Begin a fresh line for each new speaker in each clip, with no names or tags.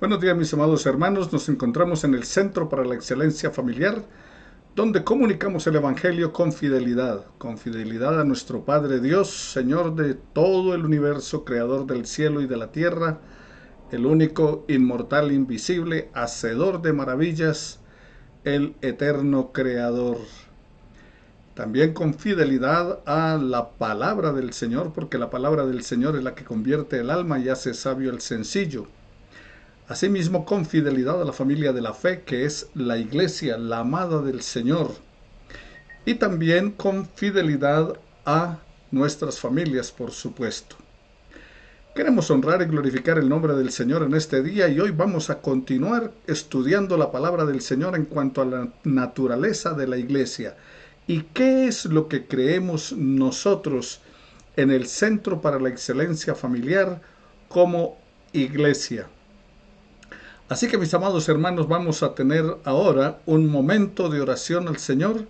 Buenos días, mis amados hermanos. Nos encontramos en el Centro para la Excelencia Familiar, donde comunicamos el Evangelio con fidelidad a nuestro Padre Dios, Señor de todo el universo, Creador del cielo y de la tierra, el único, inmortal, invisible, hacedor de maravillas, el eterno Creador. También con fidelidad a la palabra del Señor, porque la palabra del Señor es la que convierte el alma y hace sabio el sencillo. Asimismo, con fidelidad a la familia de la fe, que es la iglesia, la amada del Señor. Y también con fidelidad a nuestras familias, por supuesto. Queremos honrar y glorificar el nombre del Señor en este día y hoy vamos a continuar estudiando la palabra del Señor en cuanto a la naturaleza de la iglesia. ¿Y qué es lo que creemos nosotros en el Centro para la Excelencia Familiar como iglesia? Así que mis amados hermanos, vamos a tener ahora un momento de oración al Señor,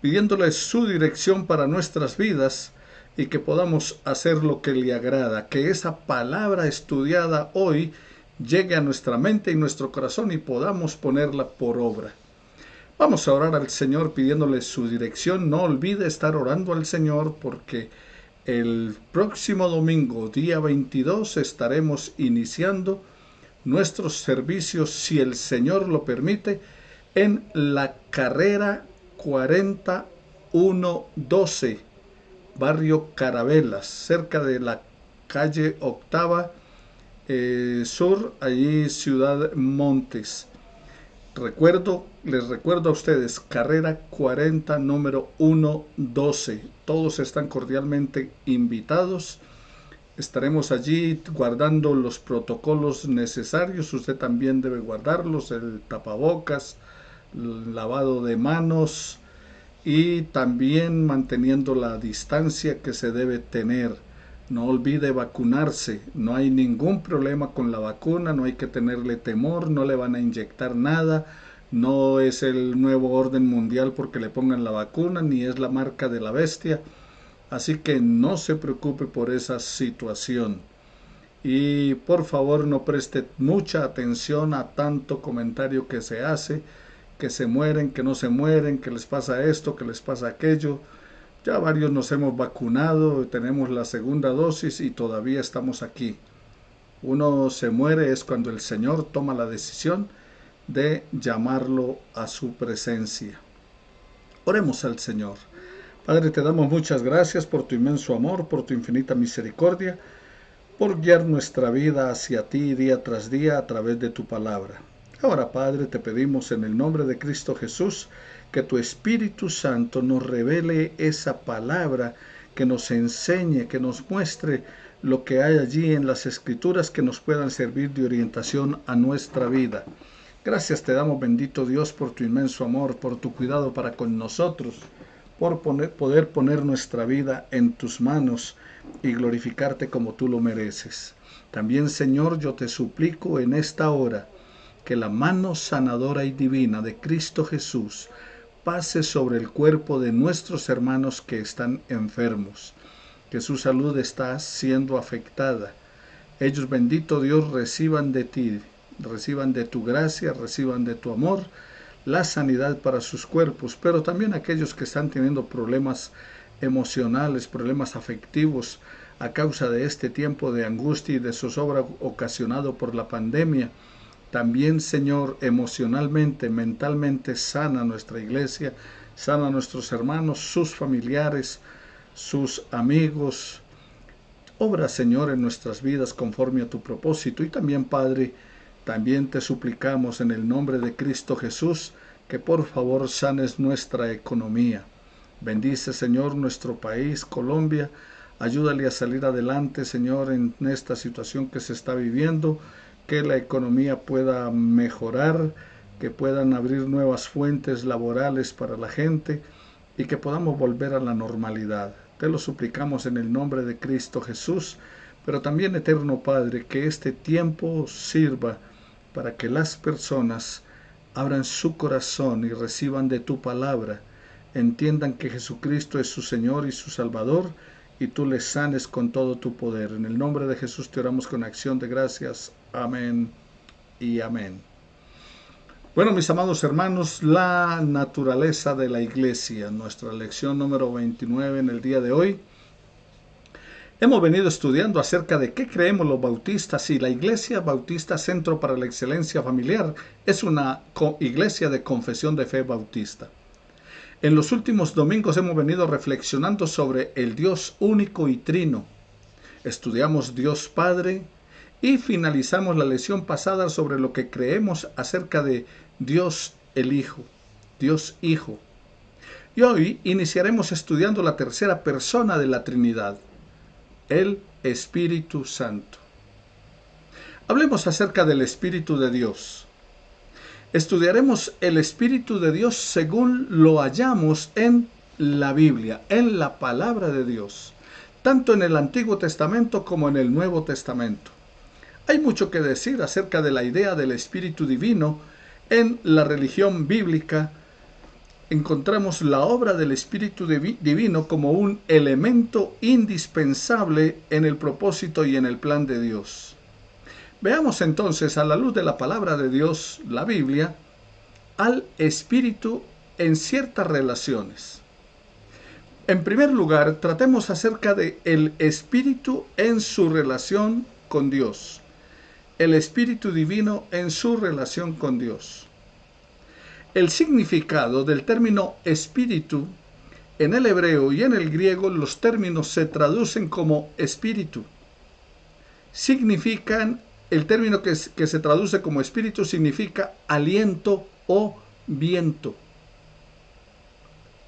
pidiéndole su dirección para nuestras vidas y que podamos hacer lo que le agrada, que esa palabra estudiada hoy llegue a nuestra mente y nuestro corazón y podamos ponerla por obra. Vamos a orar al Señor pidiéndole su dirección. No olvide estar orando al Señor porque el próximo domingo, día 22, estaremos iniciando nuestros servicios, si el Señor lo permite, en la carrera 4112, barrio Carabelas, cerca de la calle Octava Sur, allí Ciudad Montes. Les recuerdo a ustedes, carrera 40, número 112. Todos están cordialmente invitados. Estaremos allí guardando los protocolos necesarios. Usted también debe guardarlos, el tapabocas, el lavado de manos y también manteniendo la distancia que se debe tener. No olvide vacunarse. No hay ningún problema con la vacuna, no hay que tenerle temor, no le van a inyectar nada. No es el nuevo orden mundial porque le pongan la vacuna, ni es la marca de la bestia. Así que no se preocupe por esa situación. Y por favor no preste mucha atención a tanto comentario que se hace, que se mueren, que no se mueren, que les pasa esto, que les pasa aquello. Ya varios nos hemos vacunado, tenemos la segunda dosis y todavía estamos aquí. Uno se muere es cuando el Señor toma la decisión de llamarlo a su presencia. Oremos al Señor. Padre, te damos muchas gracias por tu inmenso amor, por tu infinita misericordia, por guiar nuestra vida hacia ti día tras día a través de tu palabra. Ahora, Padre, te pedimos en el nombre de Cristo Jesús que tu Espíritu Santo nos revele esa palabra, que nos enseñe, que nos muestre lo que hay allí en las Escrituras que nos puedan servir de orientación a nuestra vida. Gracias te damos, bendito Dios, por tu inmenso amor, por tu cuidado para con nosotros, por poder poner nuestra vida en tus manos y glorificarte como tú lo mereces. También, Señor, yo te suplico en esta hora que la mano sanadora y divina de Cristo Jesús pase sobre el cuerpo de nuestros hermanos que están enfermos, que su salud está siendo afectada. Ellos, bendito Dios, reciban de ti, reciban de tu gracia, reciban de tu amor, la sanidad para sus cuerpos, pero también aquellos que están teniendo problemas emocionales, problemas afectivos a causa de este tiempo de angustia y de zozobra ocasionado por la pandemia. También, Señor, emocionalmente, mentalmente sana nuestra iglesia, sana a nuestros hermanos, sus familiares, sus amigos. Obra, Señor, en nuestras vidas conforme a tu propósito. Y también, Padre, también te suplicamos en el nombre de Cristo Jesús que por favor sanes nuestra economía. Bendice, Señor, nuestro país, Colombia. Ayúdale a salir adelante, Señor, en esta situación que se está viviendo, que la economía pueda mejorar, que puedan abrir nuevas fuentes laborales para la gente y que podamos volver a la normalidad. Te lo suplicamos en el nombre de Cristo Jesús, pero también, eterno Padre, que este tiempo sirva para que las personas abran su corazón y reciban de tu palabra, entiendan que Jesucristo es su Señor y su Salvador, y tú les sanes con todo tu poder. En el nombre de Jesús te oramos con acción de gracias. Amén y amén. Bueno, mis amados hermanos, la naturaleza de la iglesia, nuestra lección número 29 en el día de hoy. Hemos venido estudiando acerca de qué creemos los bautistas y la Iglesia Bautista Centro para la Excelencia Familiar es una iglesia de confesión de fe bautista. En los últimos domingos hemos venido reflexionando sobre el Dios único y trino. Estudiamos Dios Padre y finalizamos la lección pasada sobre lo que creemos acerca de Dios el Hijo, Dios Hijo. Y hoy iniciaremos estudiando la tercera persona de la Trinidad, el Espíritu Santo. Hablemos acerca del Espíritu de Dios. Estudiaremos el Espíritu de Dios según lo hallamos en la Biblia, en la palabra de Dios, tanto en el Antiguo Testamento como en el Nuevo Testamento. Hay mucho que decir acerca de la idea del Espíritu Divino en la religión bíblica. Encontramos la obra del Espíritu Divino como un elemento indispensable en el propósito y en el plan de Dios. Veamos entonces, a la luz de la palabra de Dios, la Biblia, al Espíritu en ciertas relaciones. En primer lugar, tratemos acerca de el Espíritu en su relación con Dios. El Espíritu Divino en su relación con Dios. El significado del término espíritu en el hebreo y en el griego, los términos se traducen como espíritu. El término que se traduce como espíritu significa aliento o viento.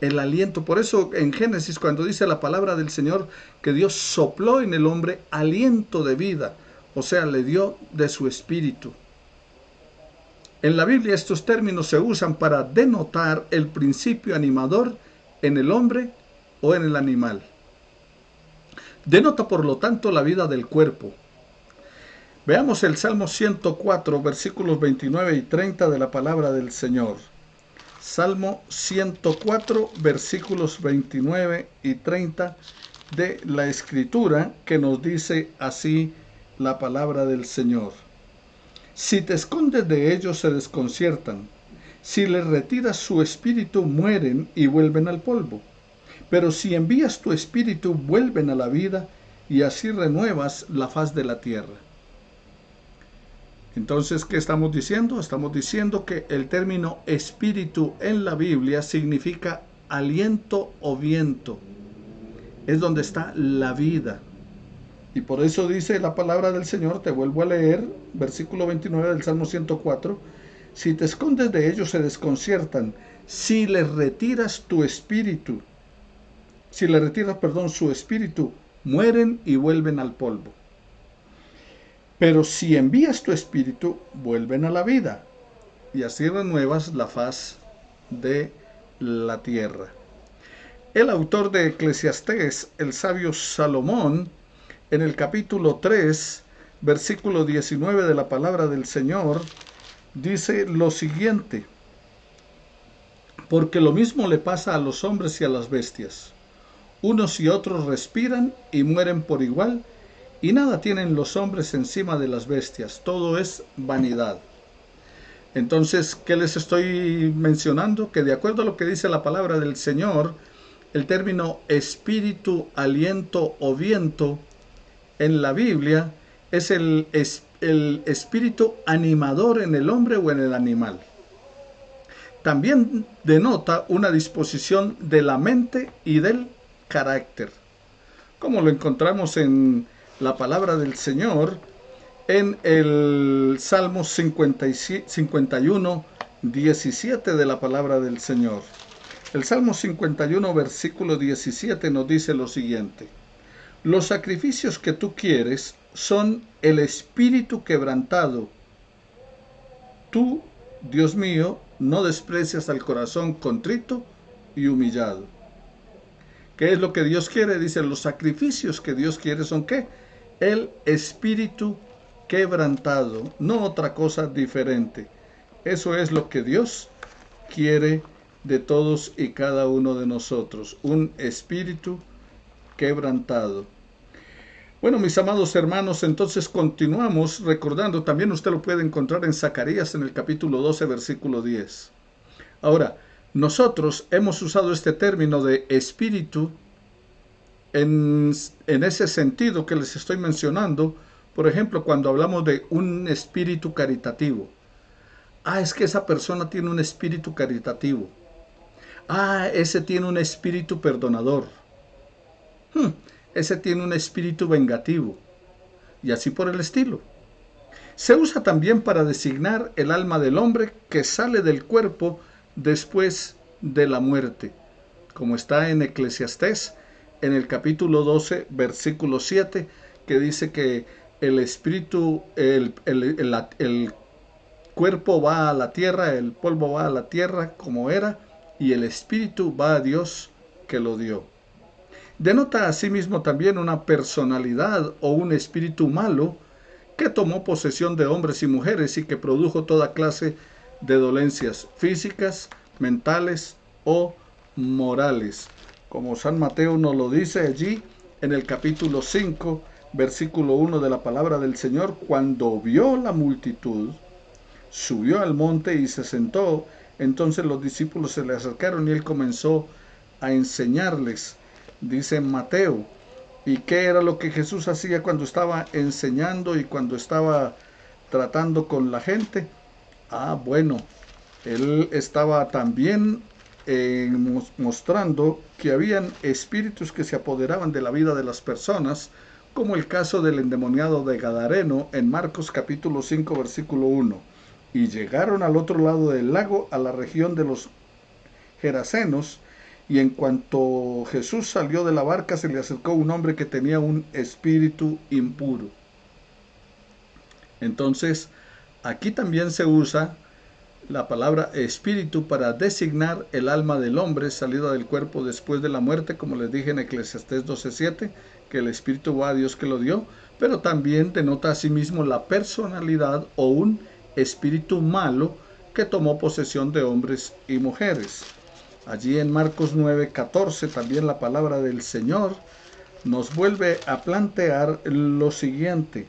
El aliento, por eso en Génesis, cuando dice la palabra del Señor que Dios sopló en el hombre aliento de vida, o sea, le dio de su espíritu. En la Biblia estos términos se usan para denotar el principio animador en el hombre o en el animal. Denota, por lo tanto, la vida del cuerpo. Veamos el Salmo 104, versículos 29 y 30 de la palabra del Señor. Salmo 104, versículos 29 y 30 de la Escritura, que nos dice así la palabra del Señor. Si te escondes de ellos, se desconciertan. Si les retiras su espíritu, mueren y vuelven al polvo. Pero si envías tu espíritu, vuelven a la vida, y así renuevas la faz de la tierra. Entonces, ¿qué estamos diciendo? Estamos diciendo que el término espíritu en la Biblia significa aliento o viento. Es donde está la vida. Y por eso dice la palabra del Señor, te vuelvo a leer, versículo 29 del Salmo 104, si te escondes de ellos se desconciertan, si les retiras su espíritu, mueren y vuelven al polvo. Pero si envías tu espíritu, vuelven a la vida, y así renuevas la faz de la tierra. El autor de Eclesiastés, el sabio Salomón, en el capítulo 3, versículo 19 de la palabra del Señor, dice lo siguiente: porque lo mismo le pasa a los hombres y a las bestias. Unos y otros respiran y mueren por igual, y nada tienen los hombres encima de las bestias. Todo es vanidad. Entonces, ¿qué les estoy mencionando? Que de acuerdo a lo que dice la palabra del Señor, el término espíritu, aliento o viento en la Biblia es el espíritu animador en el hombre o en el animal. También denota una disposición de la mente y del carácter, como lo encontramos en la palabra del Señor en el Salmo 51, 17 de la palabra del Señor. El Salmo 51, versículo 17 nos dice lo siguiente: los sacrificios que tú quieres son el espíritu quebrantado. Tú, Dios mío, no desprecias al corazón contrito y humillado. ¿Qué es lo que Dios quiere? Dice, los sacrificios que Dios quiere son ¿qué? El espíritu quebrantado, no otra cosa diferente. Eso es lo que Dios quiere de todos y cada uno de nosotros, un espíritu quebrantado. Bueno, mis amados hermanos, entonces continuamos recordando, también usted lo puede encontrar en Zacarías en el capítulo 12, versículo 10. Ahora, nosotros hemos usado este término de espíritu en ese sentido que les estoy mencionando, por ejemplo, cuando hablamos de un espíritu caritativo. Ah, es que esa persona tiene un espíritu caritativo. Ah, ese tiene un espíritu perdonador. Ese tiene un espíritu vengativo. Y así por el estilo. Se usa también para designar el alma del hombre que sale del cuerpo después de la muerte, como está en Eclesiastés, en el capítulo 12, versículo 7, que dice que el espíritu, el cuerpo va a la tierra, el polvo va a la tierra como era, y el espíritu va a Dios que lo dio. Denota asimismo también una personalidad o un espíritu malo que tomó posesión de hombres y mujeres y que produjo toda clase de dolencias físicas, mentales o morales. Como San Mateo nos lo dice allí en el capítulo 5, versículo 1 de la palabra del Señor, cuando vio la multitud, subió al monte y se sentó. Entonces los discípulos se le acercaron y él comenzó a enseñarles, dice Mateo. ¿Y qué era lo que Jesús hacía cuando estaba enseñando y cuando estaba tratando con la gente? Ah, bueno, él estaba también mostrando que habían espíritus que se apoderaban de la vida de las personas, como el caso del endemoniado de Gadareno en Marcos capítulo 5 versículo 1. Y llegaron al otro lado del lago, a la región de los Gerasenos, y en cuanto Jesús salió de la barca se le acercó un hombre que tenía un espíritu impuro. Entonces, aquí también se usa la palabra espíritu para designar el alma del hombre salida del cuerpo después de la muerte, como les dije en Eclesiastés 12:7, que el espíritu va a Dios que lo dio, pero también denota asimismo la personalidad o un espíritu malo que tomó posesión de hombres y mujeres. Allí en Marcos 9:14 también la palabra del Señor nos vuelve a plantear lo siguiente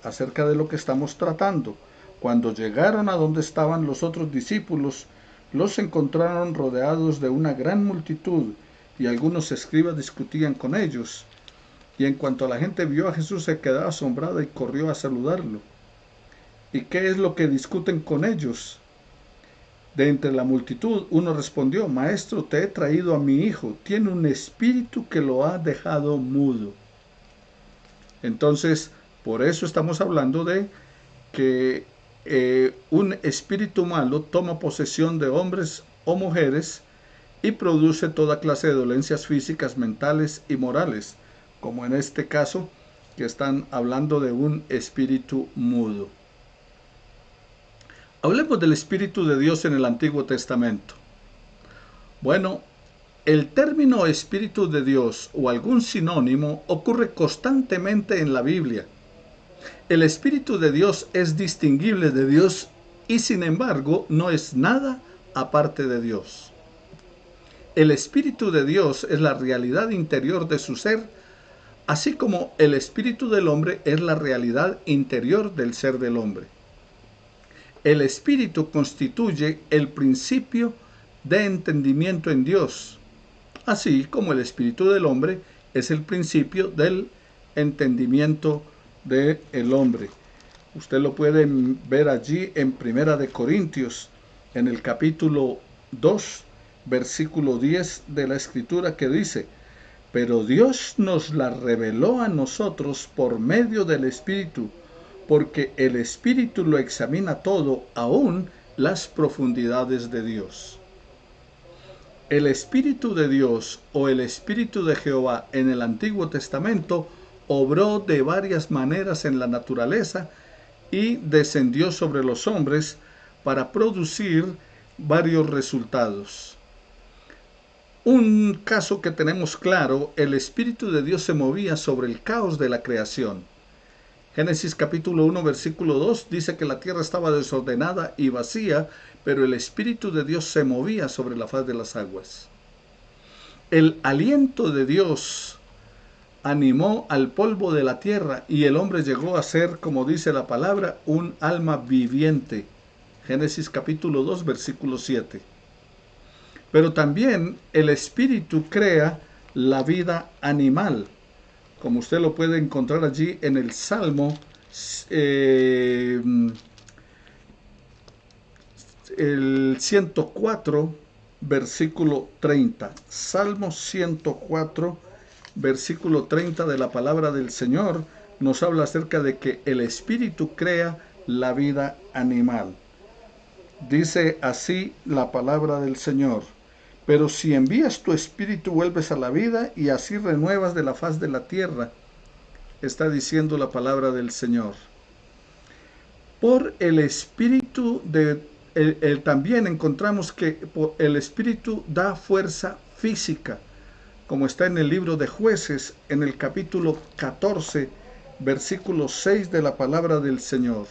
acerca de lo que estamos tratando. Cuando llegaron a donde estaban los otros discípulos, los encontraron rodeados de una gran multitud y algunos escribas discutían con ellos. Y en cuanto la gente vio a Jesús se quedó asombrada y corrió a saludarlo. ¿Y qué es lo que discuten con ellos? De entre la multitud uno respondió: Maestro, te he traído a mi hijo, tiene un espíritu que lo ha dejado mudo. Entonces, por eso estamos hablando de que un espíritu malo toma posesión de hombres o mujeres y produce toda clase de dolencias físicas, mentales y morales, como en este caso que están hablando de un espíritu mudo. Hablemos del Espíritu de Dios en el Antiguo Testamento. Bueno, el término Espíritu de Dios o algún sinónimo ocurre constantemente en la Biblia. El Espíritu de Dios es distinguible de Dios y sin embargo no es nada aparte de Dios. El Espíritu de Dios es la realidad interior de su ser, así como el Espíritu del hombre es la realidad interior del ser del hombre. El Espíritu constituye el principio de entendimiento en Dios, así como el Espíritu del hombre es el principio del entendimiento del hombre. Usted lo puede ver allí en Primera de Corintios, en el capítulo 2, versículo 10 de la Escritura, que dice: pero Dios nos la reveló a nosotros por medio del Espíritu, porque el Espíritu lo examina todo, aún las profundidades de Dios. El Espíritu de Dios o el Espíritu de Jehová en el Antiguo Testamento obró de varias maneras en la naturaleza y descendió sobre los hombres para producir varios resultados. Un caso que tenemos claro: el Espíritu de Dios se movía sobre el caos de la creación. Génesis capítulo 1 versículo 2 dice que la tierra estaba desordenada y vacía, pero el Espíritu de Dios se movía sobre la faz de las aguas. El aliento de Dios animó al polvo de la tierra y el hombre llegó a ser, como dice la palabra, un alma viviente. Génesis capítulo 2, versículo 7. Pero también el espíritu crea la vida animal, como usted lo puede encontrar allí en el Salmo el 104, versículo 30. Salmo 104, versículo 30 de la palabra del Señor nos habla acerca de que el espíritu crea la vida animal. Dice así la palabra del Señor: pero si envías tu espíritu vuelves a la vida y así renuevas de la faz de la tierra. Está diciendo la palabra del Señor. Por el espíritu también encontramos que el espíritu da fuerza física, como está en el libro de Jueces, en el capítulo 14, versículo 6 de la palabra del Señor.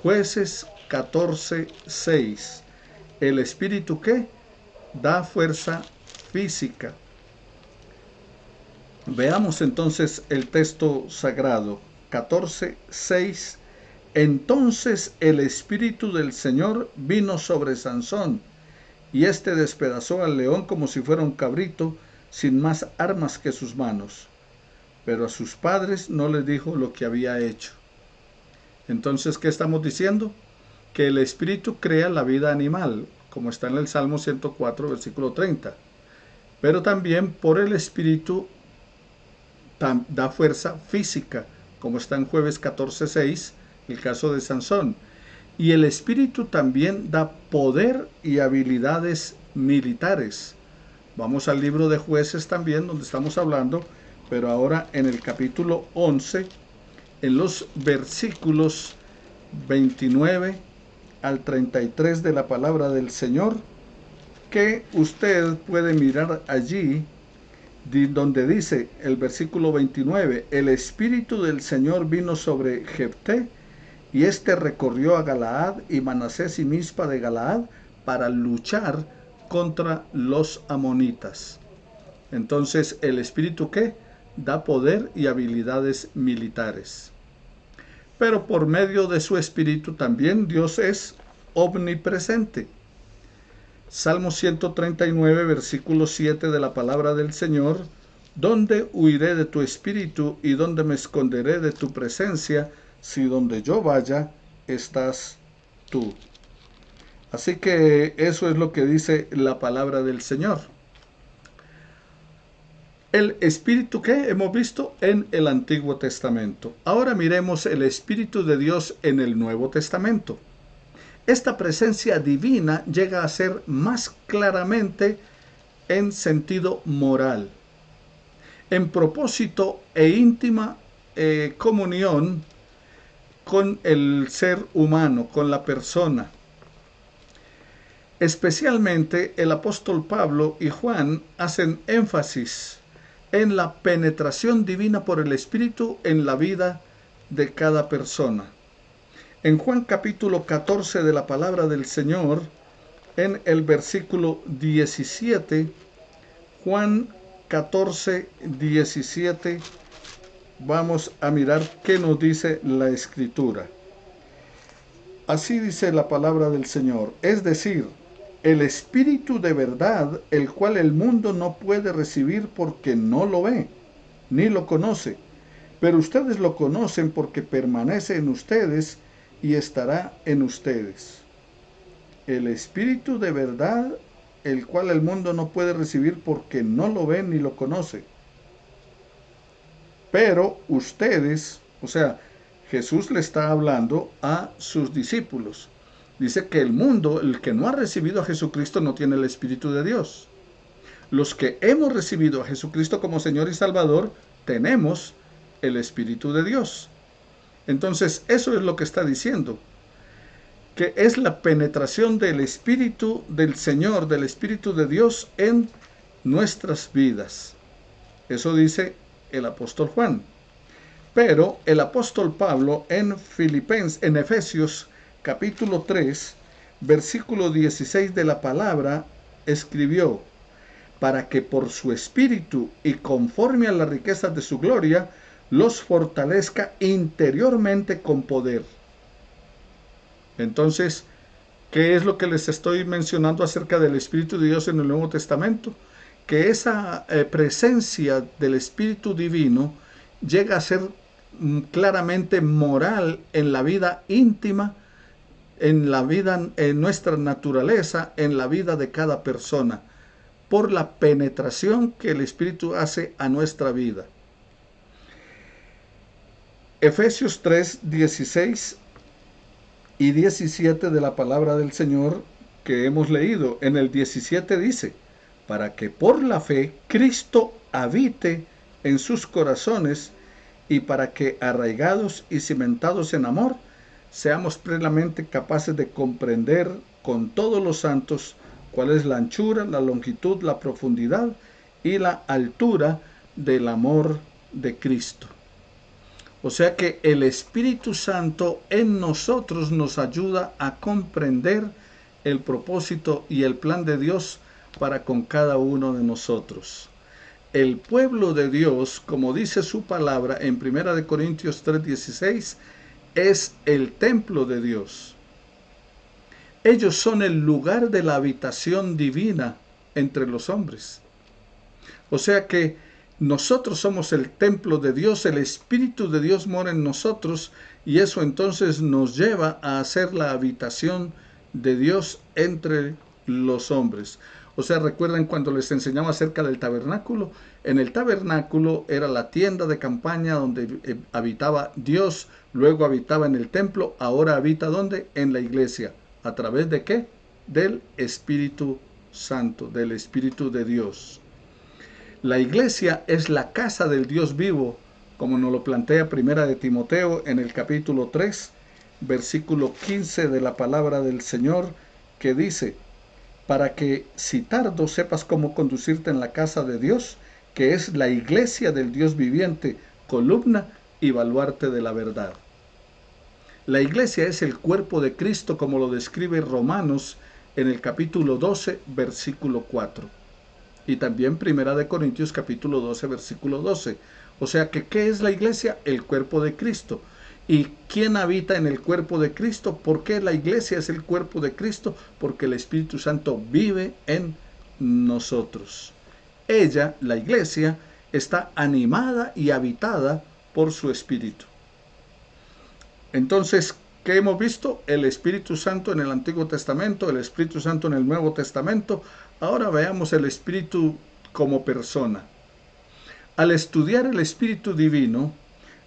Jueces 14, 6. El espíritu ¿qué? Da fuerza física. Veamos entonces el texto sagrado. 14, 6. Entonces el espíritu del Señor vino sobre Sansón, y éste despedazó al león como si fuera un cabrito, sin más armas que sus manos. Pero a sus padres no les dijo lo que había hecho. Entonces, ¿qué estamos diciendo? Que el espíritu crea la vida animal, como está en el Salmo 104, versículo 30. Pero también por el espíritu da fuerza física, como está en Jueces 14, 6, el caso de Sansón. Y el espíritu también da poder y habilidades militares. Vamos al libro de Jueces también, donde estamos hablando, pero ahora en el capítulo 11, en los versículos 29 al 33 de la palabra del Señor, que usted puede mirar allí, donde dice el versículo 29, el espíritu del Señor vino sobre Jefté, y éste recorrió a Galaad y Manasés y Mizpa de Galaad para luchar contra los amonitas. Entonces, ¿el espíritu qué? Da poder y habilidades militares. Pero por medio de su espíritu también Dios es omnipresente. Salmo 139, versículo 7 de la palabra del Señor: ¿dónde huiré de tu espíritu y dónde me esconderé de tu presencia? Si donde yo vaya, estás tú. Así que eso es lo que dice la palabra del Señor. El espíritu que hemos visto en el Antiguo Testamento. Ahora miremos el Espíritu de Dios en el Nuevo Testamento. Esta presencia divina llega a ser más claramente en sentido moral, en propósito e íntima comunión con el ser humano, con la persona. Especialmente el apóstol Pablo y Juan hacen énfasis en la penetración divina por el Espíritu en la vida de cada persona. En Juan capítulo 14 de la palabra del Señor, en el versículo 17, Juan 14, 17, vamos a mirar qué nos dice la Escritura. Así dice la palabra del Señor, es decir, el Espíritu de verdad, el cual el mundo no puede recibir porque no lo ve, ni lo conoce, pero ustedes lo conocen porque permanece en ustedes y estará en ustedes. El Espíritu de verdad, el cual el mundo no puede recibir porque no lo ve ni lo conoce. Pero ustedes, o sea, Jesús le está hablando a sus discípulos. Dice que el mundo, el que no ha recibido a Jesucristo, no tiene el Espíritu de Dios. Los que hemos recibido a Jesucristo como Señor y Salvador, tenemos el Espíritu de Dios. Entonces, eso es lo que está diciendo, que es la penetración del Espíritu del Señor, del Espíritu de Dios en nuestras vidas. Eso dice el apóstol Juan. Pero el apóstol Pablo en Efesios capítulo 3, versículo 16 de la palabra, escribió: para que por su espíritu y conforme a las riquezas de su gloria, los fortalezca interiormente con poder. Entonces, ¿qué es lo que les estoy mencionando acerca del Espíritu de Dios en el Nuevo Testamento? Que esa presencia del Espíritu Divino llega a ser claramente moral en la vida íntima, en la vida, en nuestra naturaleza, en la vida de cada persona, por la penetración que el Espíritu hace a nuestra vida. Efesios 3, 16 y 17 de la palabra del Señor que hemos leído. En el 17 dice, para que por la fe Cristo habite en sus corazones y para que arraigados y cimentados en amor, seamos plenamente capaces de comprender con todos los santos cuál es la anchura, la longitud, la profundidad y la altura del amor de Cristo. O sea que el Espíritu Santo en nosotros nos ayuda a comprender el propósito y el plan de Dios para con cada uno de nosotros. El pueblo de Dios, como dice su palabra en 1 Corintios 3:16, es el templo de Dios. Ellos son el lugar de la habitación divina entre los hombres. O sea que nosotros somos el templo de Dios, el Espíritu de Dios mora en nosotros y eso entonces nos lleva a hacer la habitación de Dios entre los hombres. O sea, recuerden cuando les enseñaba acerca del tabernáculo. En el tabernáculo era la tienda de campaña donde habitaba Dios, luego habitaba en el templo, ahora habita ¿dónde? En la iglesia. ¿A través de qué? Del Espíritu Santo, del Espíritu de Dios. La iglesia es la casa del Dios vivo, como nos lo plantea Primera de Timoteo en el capítulo 3, versículo 15 de la palabra del Señor, que dice, para que si tardo sepas cómo conducirte en la casa de Dios, que es la iglesia del Dios viviente, columna y baluarte de la verdad. La iglesia es el cuerpo de Cristo, como lo describe Romanos en el capítulo 12, versículo 4. Y también Primera de Corintios capítulo 12, versículo 12. O sea que, ¿qué es la iglesia? El cuerpo de Cristo. ¿Y quién habita en el cuerpo de Cristo? ¿Por qué la iglesia es el cuerpo de Cristo? Porque el Espíritu Santo vive en nosotros. Ella, la iglesia, está animada y habitada por su Espíritu. Entonces, ¿qué hemos visto? El Espíritu Santo en el Antiguo Testamento, el Espíritu Santo en el Nuevo Testamento. Ahora veamos el Espíritu como persona. Al estudiar el Espíritu Divino,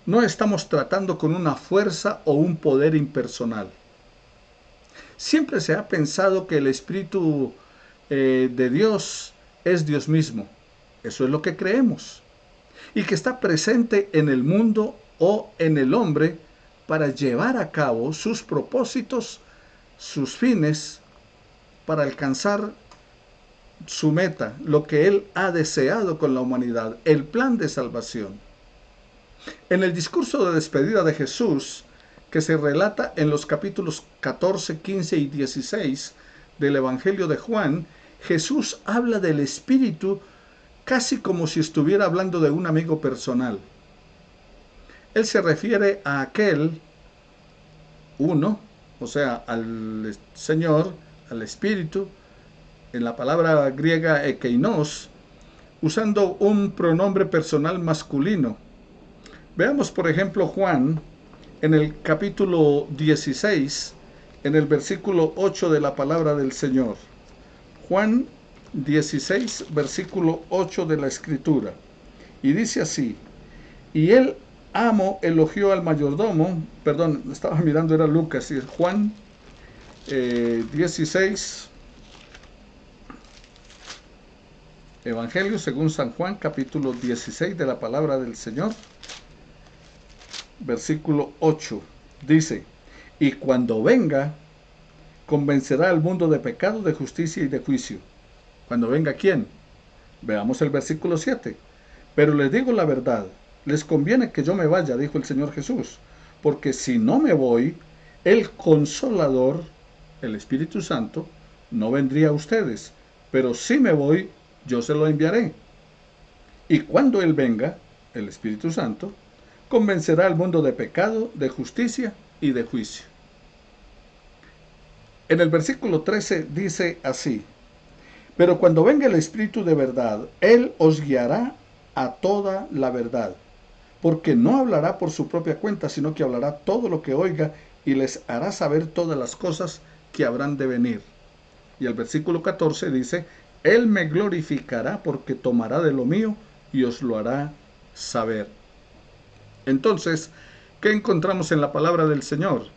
no estamos tratando con una fuerza o un poder impersonal. Siempre se ha pensado que el Espíritu de Dios es Dios mismo. Eso es lo que creemos. Y que está presente en el mundo o en el hombre para llevar a cabo sus propósitos, sus fines, para alcanzar su meta, lo que Él ha deseado con la humanidad, el plan de salvación. En el discurso de despedida de Jesús, que se relata en los capítulos 14, 15 y 16 del Evangelio de Juan, Jesús habla del Espíritu casi como si estuviera hablando de un amigo personal. Él se refiere a aquel uno, o sea, al Señor, al Espíritu, en la palabra griega ekeinos, usando un pronombre personal masculino. Veamos, por ejemplo, Juan, en el capítulo 16, en el versículo 8 de la palabra del Señor. Juan 16, versículo 8 de la Escritura. Y dice así, y el amo elogió al mayordomo, perdón, estaba mirando, era Lucas, y Juan 16, Evangelio según San Juan, capítulo 16 de la palabra del Señor, versículo 8, dice, y cuando venga, convencerá al mundo de pecado, de justicia y de juicio. Cuando venga, ¿quién? Veamos el versículo 7. Pero les digo la verdad, les conviene que yo me vaya, dijo el Señor Jesús, porque si no me voy, el Consolador, el Espíritu Santo, no vendría a ustedes, pero si me voy, yo se lo enviaré. Y cuando Él venga, el Espíritu Santo, convencerá al mundo de pecado, de justicia y de juicio. En el versículo 13 dice así: pero cuando venga el Espíritu de verdad, Él os guiará a toda la verdad, porque no hablará por su propia cuenta, sino que hablará todo lo que oiga y les hará saber todas las cosas que habrán de venir. Y el versículo 14 dice: Él me glorificará porque tomará de lo mío y os lo hará saber. Entonces, ¿qué encontramos en la palabra del Señor?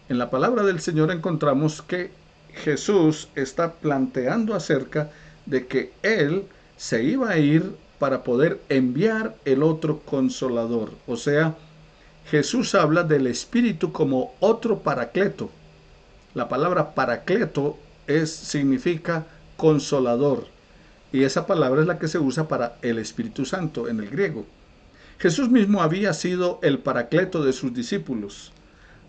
En la palabra del Señor encontramos que Jesús está planteando acerca de que Él se iba a ir para poder enviar el otro consolador. O sea, Jesús habla del Espíritu como otro paracleto. La palabra paracleto significa consolador. Y esa palabra es la que se usa para el Espíritu Santo en el griego. Jesús mismo había sido el paracleto de sus discípulos.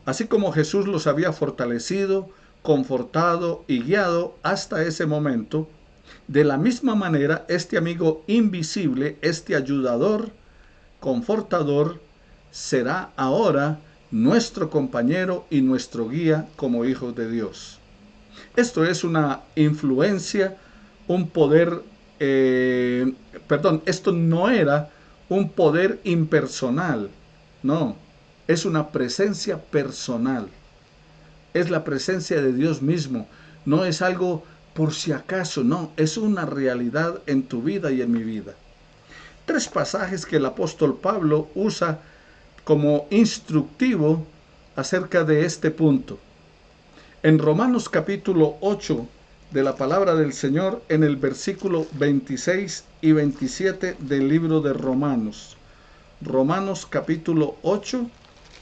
Así como Jesús los había fortalecido, confortado y guiado hasta ese momento, de la misma manera este amigo invisible, este ayudador, confortador, será ahora nuestro compañero y nuestro guía como hijos de Dios. Esto es una influencia, un poder, esto no era un poder impersonal, no, es una presencia personal, es la presencia de Dios mismo, no es algo por si acaso, no, es una realidad en tu vida y en mi vida. 3 pasajes que el apóstol Pablo usa como instructivo acerca de este punto. En Romanos capítulo 8 de la palabra del Señor, en el versículo 26 y 27 del libro de Romanos. Romanos capítulo 8,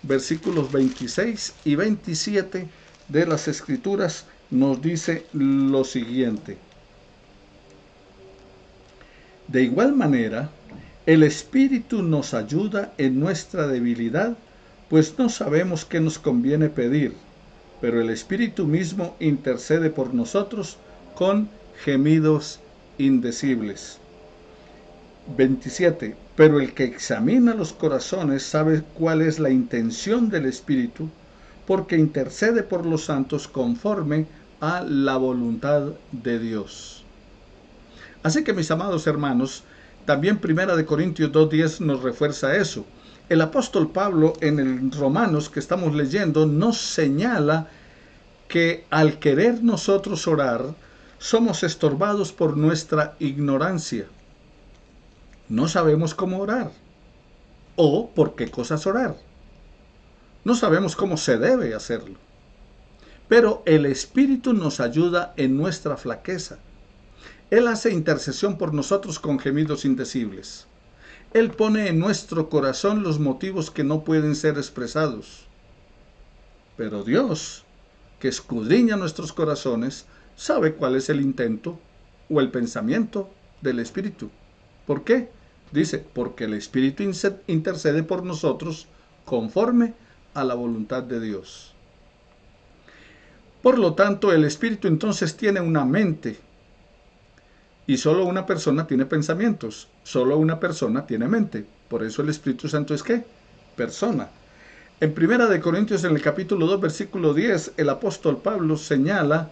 versículos 26 y 27 de las Escrituras nos dice lo siguiente: de igual manera, el Espíritu nos ayuda en nuestra debilidad, pues no sabemos qué nos conviene pedir, pero el Espíritu mismo intercede por nosotros con gemidos indecibles. 27. Pero el que examina los corazones sabe cuál es la intención del Espíritu, porque intercede por los santos conforme a la voluntad de Dios. Así que, mis amados hermanos, también 1 Corintios 2:10 nos refuerza eso. El apóstol Pablo en el Romanos que estamos leyendo nos señala que al querer nosotros orar, somos estorbados por nuestra ignorancia. No sabemos cómo orar o por qué cosas orar. No sabemos cómo se debe hacerlo. Pero el Espíritu nos ayuda en nuestra flaqueza. Él hace intercesión por nosotros con gemidos indecibles. Él pone en nuestro corazón los motivos que no pueden ser expresados. Pero Dios, que escudriña nuestros corazones, sabe cuál es el intento o el pensamiento del Espíritu. ¿Por qué? Dice, porque el Espíritu intercede por nosotros conforme a la voluntad de Dios. Por lo tanto, el Espíritu entonces tiene una mente. Y solo una persona tiene pensamientos, solo una persona tiene mente. Por eso el Espíritu Santo es ¿qué? Persona. En 1 Corintios, en el capítulo 2, versículo 10, el apóstol Pablo señala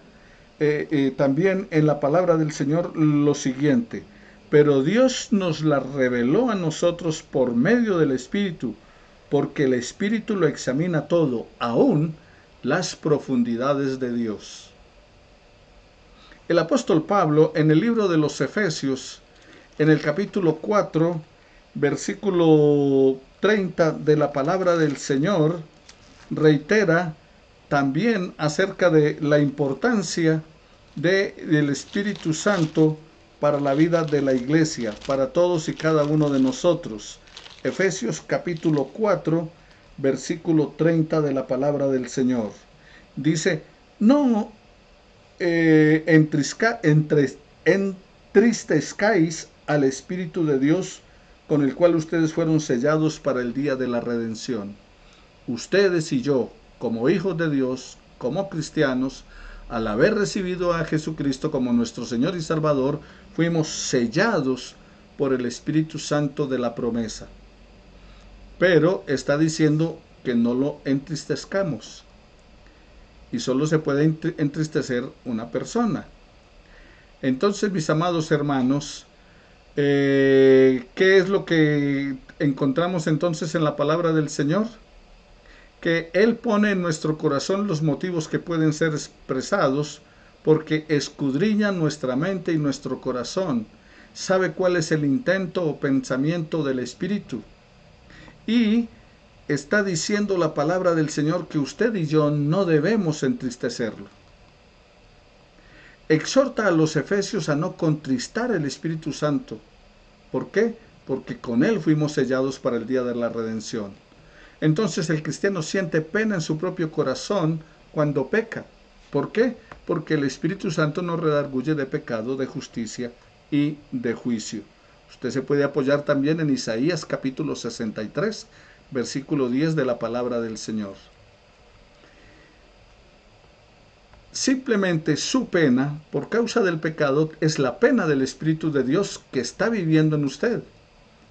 también en la palabra del Señor lo siguiente: pero Dios nos la reveló a nosotros por medio del Espíritu, porque el Espíritu lo examina todo, aún las profundidades de Dios. El apóstol Pablo en el libro de los Efesios, en el capítulo 4, versículo 30 de la palabra del Señor, reitera también acerca de la importancia del Espíritu Santo para la vida de la iglesia, para todos y cada uno de nosotros. Efesios capítulo 4, versículo 30 de la palabra del Señor. Dice, no entristezcáis al Espíritu de Dios, con el cual ustedes fueron sellados para el día de la redención. Ustedes y yo, como hijos de Dios, como cristianos, Al haber recibido a Jesucristo como nuestro Señor y Salvador, fuimos sellados por el Espíritu Santo de la promesa. Pero está diciendo que no lo entristezcamos. Y solo se puede entristecer una persona. Entonces, mis amados hermanos, ¿qué es lo que encontramos entonces en la palabra del Señor? Que Él pone en nuestro corazón los motivos que pueden ser expresados, porque escudriña nuestra mente y nuestro corazón, sabe cuál es el intento o pensamiento del Espíritu. Y está diciendo la palabra del Señor que usted y yo no debemos entristecerlo. Exhorta a los efesios a no contristar el Espíritu Santo. ¿Por qué? Porque con Él fuimos sellados para el día de la redención. Entonces el cristiano siente pena en su propio corazón cuando peca. ¿Por qué? Porque el Espíritu Santo nos redarguye de pecado, de justicia y de juicio. Usted se puede apoyar también en Isaías capítulo 63, versículo 10 de la palabra del Señor. Simplemente su pena, por causa del pecado, es la pena del Espíritu de Dios que está viviendo en usted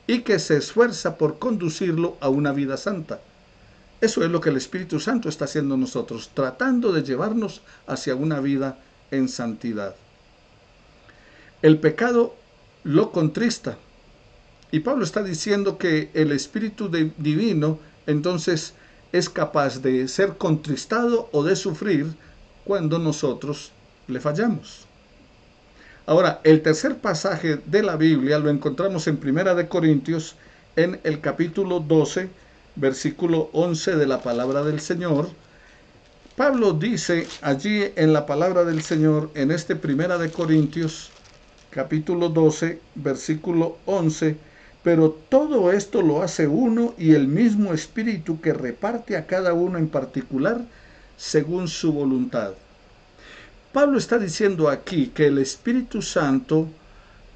y que se esfuerza por conducirlo a una vida santa. Eso es lo que el Espíritu Santo está haciendo en nosotros, tratando de llevarnos hacia una vida en santidad. El pecado lo contrista. Y Pablo está diciendo que el Espíritu divino entonces es capaz de ser contristado o de sufrir cuando nosotros le fallamos. Ahora, el tercer pasaje de la Biblia lo encontramos en Primera de Corintios, en el capítulo 12, versículo 11 de la palabra del Señor. Pablo dice allí en la palabra del Señor, en este Primera de Corintios, capítulo 12, versículo 11, pero todo esto lo hace uno y el mismo Espíritu que reparte a cada uno en particular según su voluntad. Pablo está diciendo aquí que el Espíritu Santo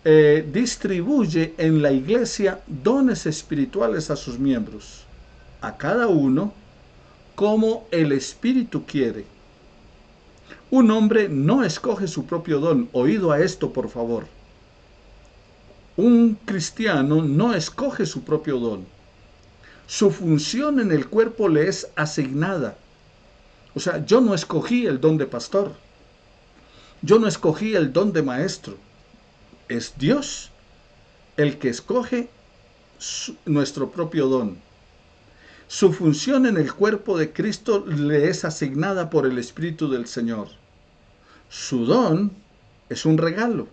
distribuye en la iglesia dones espirituales a sus miembros, a cada uno como el Espíritu quiere. Un hombre no escoge su propio don. Oído a esto, por favor. Un cristiano no escoge su propio don. Su función en el cuerpo le es asignada. O sea, yo no escogí el don de pastor. Yo no escogí el don de maestro. Es Dios el que escoge nuestro propio don. Su función en el cuerpo de Cristo le es asignada por el Espíritu del Señor. Su don es un regalo.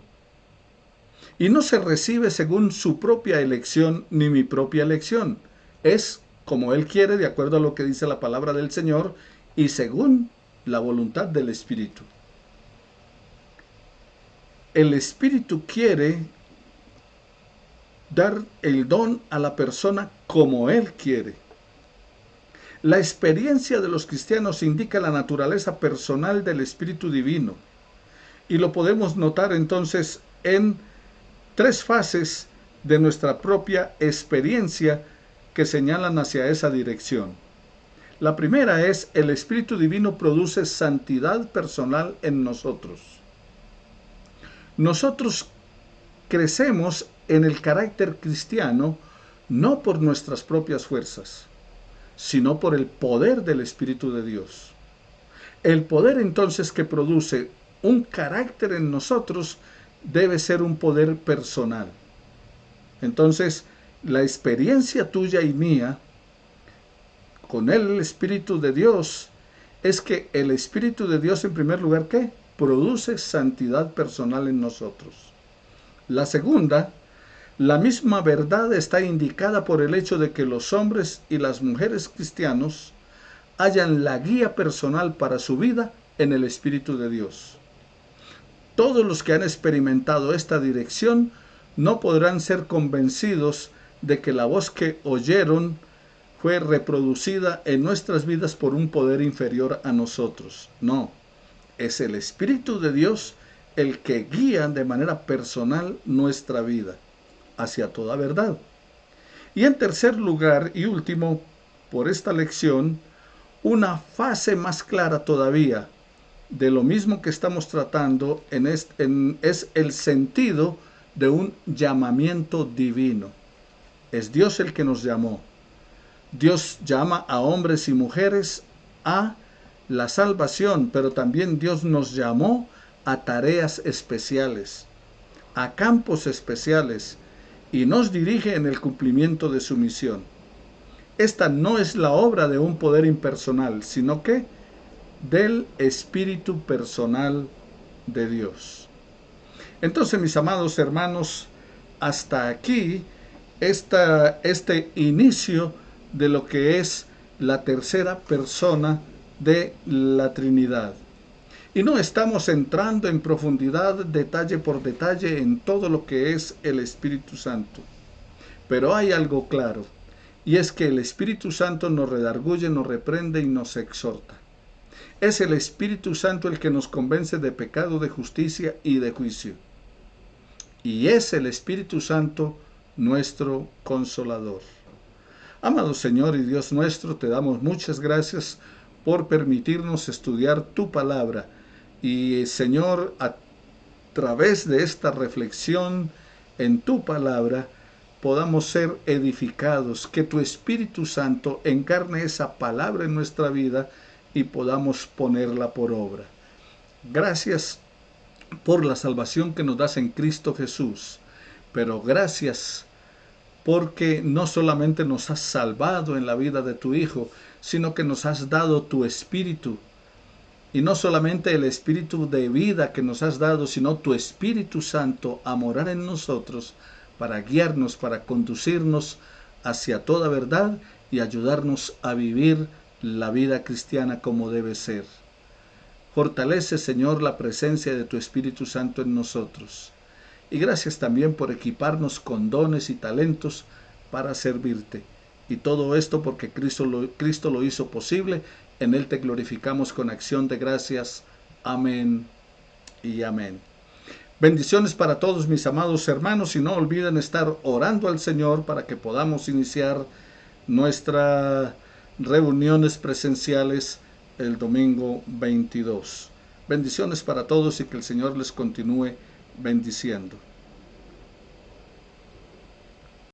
Y no se recibe según su propia elección ni mi propia elección. Es como Él quiere, de acuerdo a lo que dice la palabra del Señor y según la voluntad del Espíritu. El Espíritu quiere dar el don a la persona como Él quiere. La experiencia de los cristianos indica la naturaleza personal del Espíritu Divino. Y lo podemos notar entonces en tres fases de nuestra propia experiencia que señalan hacia esa dirección. La primera es: el Espíritu Divino produce santidad personal en nosotros. Nosotros crecemos en el carácter cristiano no por nuestras propias fuerzas, sino por el poder del Espíritu de Dios. El poder entonces que produce un carácter en nosotros debe ser un poder personal. Entonces, la experiencia tuya y mía con el Espíritu de Dios es que el Espíritu de Dios, en primer lugar, ¿qué? Produce santidad personal en nosotros. La segunda, la misma verdad está indicada por el hecho de que los hombres y las mujeres cristianos hallan la guía personal para su vida en el Espíritu de Dios. Todos los que han experimentado esta dirección no podrán ser convencidos de que la voz que oyeron fue reproducida en nuestras vidas por un poder inferior a nosotros. No, es el Espíritu de Dios el que guía de manera personal nuestra vida hacia toda verdad. Y en tercer lugar y último, por esta lección, una fase más clara todavía de lo mismo que estamos tratando es el sentido de un llamamiento divino. Es Dios el que nos llamó. Dios llama a hombres y mujeres a la salvación, pero también Dios nos llamó a tareas especiales, a campos especiales, y nos dirige en el cumplimiento de su misión. Esta no es la obra de un poder impersonal, sino que del Espíritu personal de Dios. Entonces, mis amados hermanos, hasta aquí este inicio de lo que es la tercera persona de la Trinidad. Y no estamos entrando en profundidad, detalle por detalle, en todo lo que es el Espíritu Santo. Pero hay algo claro, y es que el Espíritu Santo nos redarguye, nos reprende y nos exhorta. Es el Espíritu Santo el que nos convence de pecado, de justicia y de juicio. Y es el Espíritu Santo nuestro consolador. Amado Señor y Dios nuestro, te damos muchas gracias por permitirnos estudiar tu palabra. Y Señor, a través de esta reflexión en tu palabra, podamos ser edificados, que tu Espíritu Santo encarne esa palabra en nuestra vida y podamos ponerla por obra. Gracias por la salvación que nos das en Cristo Jesús, pero gracias porque no solamente nos has salvado en la vida de tu Hijo, sino que nos has dado tu Espíritu. Y no solamente el Espíritu de vida que nos has dado, sino tu Espíritu Santo a morar en nosotros para guiarnos, para conducirnos hacia toda verdad y ayudarnos a vivir la vida cristiana como debe ser. Fortalece, Señor, la presencia de tu Espíritu Santo en nosotros. Y gracias también por equiparnos con dones y talentos para servirte. Y todo esto porque Cristo lo hizo posible. En Él te glorificamos con acción de gracias. Amén y amén. Bendiciones para todos mis amados hermanos y no olviden estar orando al Señor para que podamos iniciar nuestras reuniones presenciales el domingo 22. Bendiciones para todos y que el Señor les continúe bendiciendo.